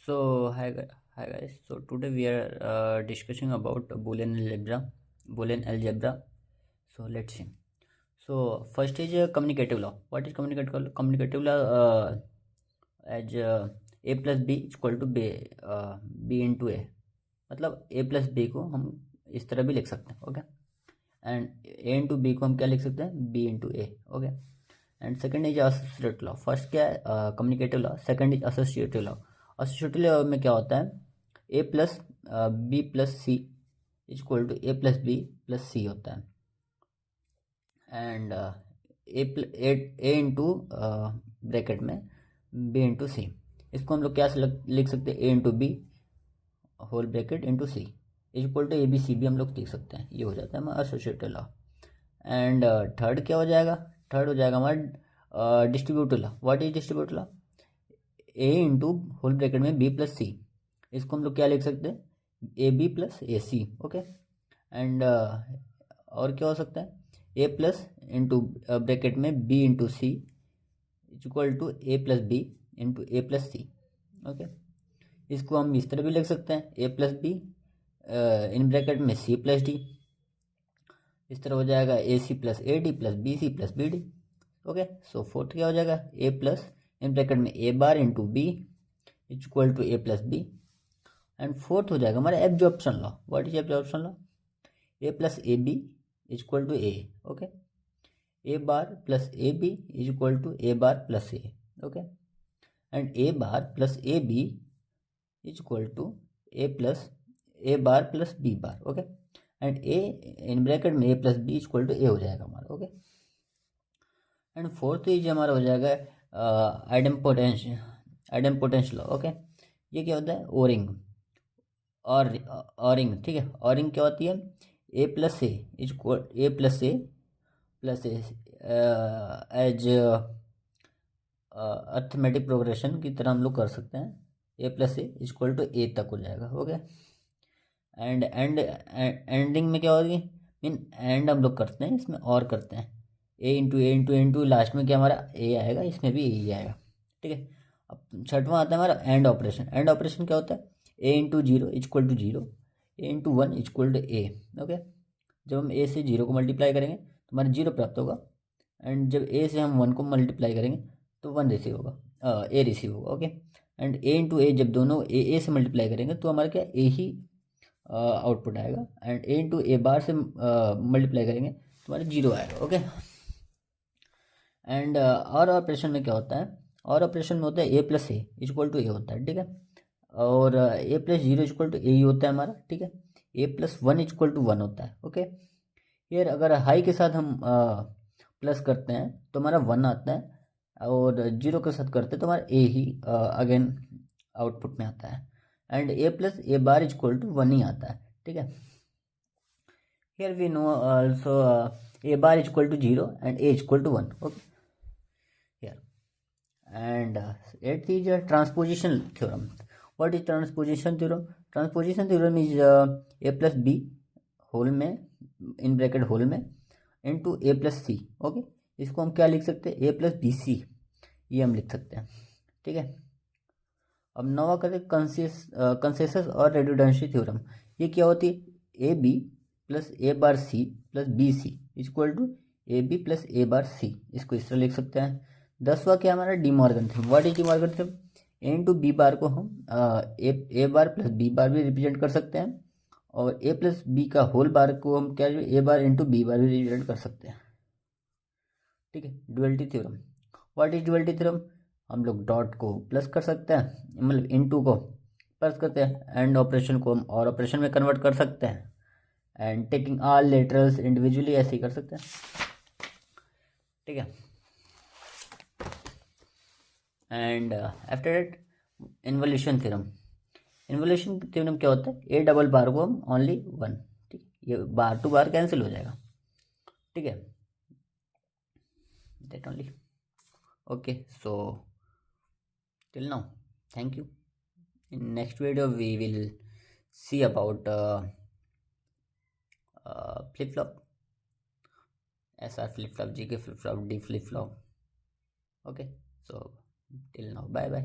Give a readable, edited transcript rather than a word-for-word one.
So hi guys. So today we are discussing about Boolean algebra. So let's see. So first is communicative law. What is communicative law? As a plus b equal to b into A, मतलब a plus B को हम इस तरह भी लिख सकते हैं. Okay. And a into B को हम क्या लिख सकते हैं? b into A. Okay. And second is associative law. First क्या है? Communicative law. Second is associative law. Associative law में क्या होता है? A plus B plus C equal to A plus B plus C होता है. एंड ए इंटू ब्रैकेट में B into C. इसको हम लोग क्या लिख सकते हैं? A into B whole bracket into C equal to A B C भी हम लोग लिख सकते हैं. ये हो जाता है हमारा एसोसिएटिव लॉ. एंड थर्ड क्या हो जाएगा? थर्ड हो जाएगा हमारा distributive law. What is distributive law? A into whole bracket में बी प्लस सी. इसको हम लोग क्या लिख सकते हैं? A B plus A C. Okay. And और क्या हो सकता है? ए प्लस इंटू ब्रैकेट में B into C equal to A plus B into A plus C. Okay. इसको हम इस तरह भी लिख सकते हैं, A plus B in bracket में सी प्लस डी. इस तरह हो जाएगा A C plus A D plus B C plus B D. Okay. So fourth क्या हो जाएगा? ए प्लस इन ब्रैकेट में A bar into B equal to A plus B. And fourth हो जाएगा हमारा absorption law. What is absorption law? A plus A B equal to A. Okay. A bar plus A B equal to A bar plus A. Okay. And A bar plus A B equal to A plus A bar plus B bar. Okay. And A in bracket में A plus B equal to A हो जाएगा हमारा. Okay. And fourth is हमारा हो जाएगा आइडेम्पोटेंस law. Okay. ये क्या होता है? ओरिंग और ऑरिंग. ठीक है. ऑरिंग क्या होती है? A plus A equal A plus A plus A as arithmetic progression की तरह हम लोग कर सकते हैं. A plus A equal to ए तक हो जाएगा. ओके. एंड एंडिंग में क्या होगी? मीन एंड हम लोग करते हैं, इसमें और करते हैं. A into A into A into last में क्या हमारा ए आएगा, इसमें भी ए आएगा. ठीक है. अब छठवां आता है हमारा एंड ऑपरेशन. एंड ऑपरेशन क्या होता है? A into zero equal to zero, A into one equal to A. Okay. जब हम ए से जीरो को मल्टीप्लाई करेंगे तो हमारा जीरो प्राप्त होगा. एंड जब ए से हम वन को मल्टीप्लाई करेंगे तो वन रिसीव होगा, ए रिसीव होगा. ओके. एंड ए इंटू ए जब दोनों ए से मल्टीप्लाई करेंगे तो हमारा क्या ए ही आउटपुट आएगा. एंड ए इंटू ए बार से मल्टीप्लाई करेंगे तो हमारा जीरो आएगा. ओके. एंड और ऑपरेशन में क्या होता है? और ऑपरेशन में होता है A plus A equal to A होता है. ठीक है. और A plus zero equal to A ही होता है हमारा. ठीक है. A plus one equal to one होता है. ओके. फिर अगर हाई के साथ हम प्लस करते हैं तो हमारा वन आता है, और जीरो के साथ करते हैं तो हमारा ए ही अगेन आउटपुट में आता है. And A plus A bar equal to one ही आता है. ठीक है. Here we know also A bar equal to zero and A equal to one. Okay. Here and eight is transposition theorem. What is transposition theorem? Transposition theorem is A plus B whole में in bracket whole में into A plus C. Okay. इसको हम क्या लिख सकते हैं? A plus B सी, ये हम लिख सकते हैं. ठीक है. अब नवा करते कंसेसस और रेडुडेंसी थ्योरम. ये क्या होती है? A B plus A bar C plus B C equal to A B plus A bar C. इसको इस तरह लिख सकते हैं. 10वां क्या हमारा? De Morgan theorem. What is De Morgan theorem? A into B bar को हम ए बार प्लस बी बार भी रिप्रेजेंट कर सकते हैं, और ए प्लस बी का होल बार को हम क्या ए बार इंटू बी बार भी रिप्रेजेंट कर सकते हैं. ठीक है. Duality theorem. What is duality theorem? हम लोग डॉट को प्लस कर सकते हैं, मतलब इनटू को प्लस करते हैं. एंड ऑपरेशन को हम और ऑपरेशन में कन्वर्ट कर सकते हैं. And taking all laterals individually ऐसे ही कर सकते हैं. ठीक है. And after that involution theorem. Involution theorem क्या होता है? ए डबल बार को हम ओनली वन. ठीक. ये बार टू बार कैंसिल हो जाएगा. ठीक है. That only. Okay. So till now, thank you. In next video we will see about flip flop, SR flip flop, GK flip flop, D flip flop. Okay. So till now, bye bye.